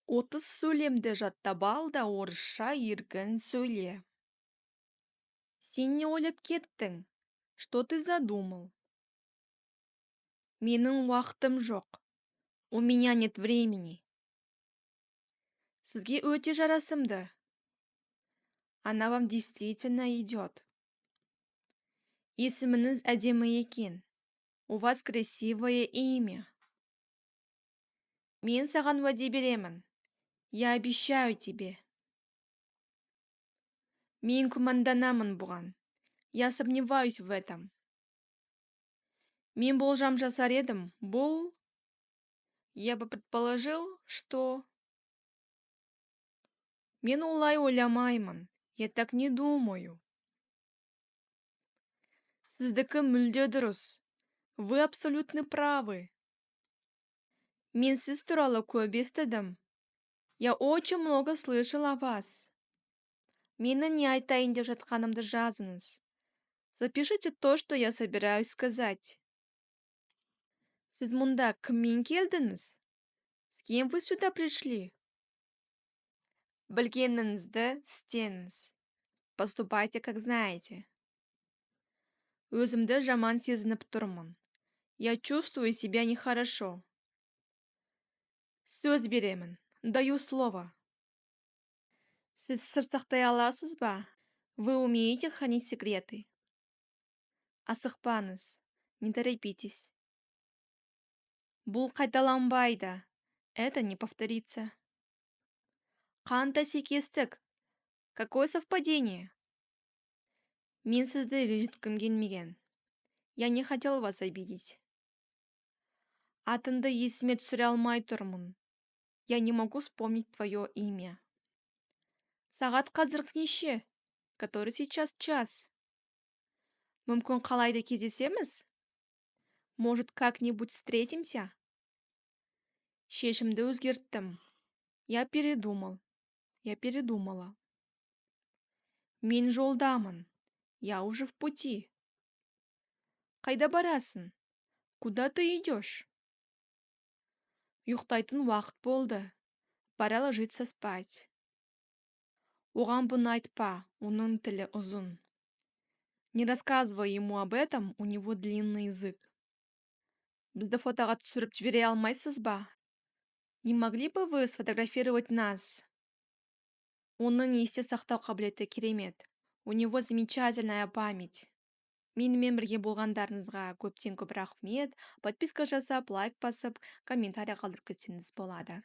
30 сөйлемді жаттап ал да орысша еркін сөйле. Сен не ойлап кеттің? Что ты задумал? Менің уақытым жоқ. У меня нет времени. Сізге өте жарасымды. Она вам действительно идет. Есіміңіз әдемі екен. У вас красивое имя. Мен саған уәде беремін. Я обещаю тебе. Мен күмәнданамын бұған. Я сомневаюсь в этом. Мен болжам жасар едім. Бұл... Я бы предположил, что... Мен олай ойламаймын. Я так не думаю. Сіздікі мүлде дұрыс. Вы абсолютно правы. Мен сіз туралы көп естідім. Я очень много слышал о вас. Мені не айтайын деп жатқанымды жазыңыз. Запишите то, что я собираюсь сказать. Сіз мұнда кіммен келдіңіз? С кем вы сюда пришли? Білгеніңізді істеңіз. Поступайте, как знаете. Өзімді жаман сезініп тұрмын. Я чувствую себя нехорошо. Сөз беремін. Даю слово. Сіз сыр сақтай аласыз ба? Вы умеете хранить секреты? Асықпаңыз. Не торопитесь. Бұл қайталанбайды. Это не повторится. Қандай сәйкестік? Какое совпадение? Мен сізді ренжіткім келмеген. Я не хотел вас обидеть. Атыңды есіме түсіре алмай тұрмын. Я не могу вспомнить твое имя. Сағат қазір неше? Который сейчас час? Мүмкін қалайда кездесеміз? Может, как-нибудь встретимся? Шешімді өзгерттім. Я передумал. Я передумала. Мен жолдамын. Я уже в пути. Қайда барасың? Куда ты идешь? Ұйықтайтын уақыт болды. Пора ложиться спать. Оған бұны айтпа, оның тілі ұзын. Не рассказывай ему об этом, у него длинный язык. Бізді фотоға түсіріп жібере алмайсыз ба? Не могли бы вы сфотографировать нас? Оның есте сақтау қабілеті керемет. У него замечательная память. Менімен бірге болғандарыңызға көптен көп рахмет. Подписка жасап, лайк басып, комментарий қалдырып кетсеңіз болады.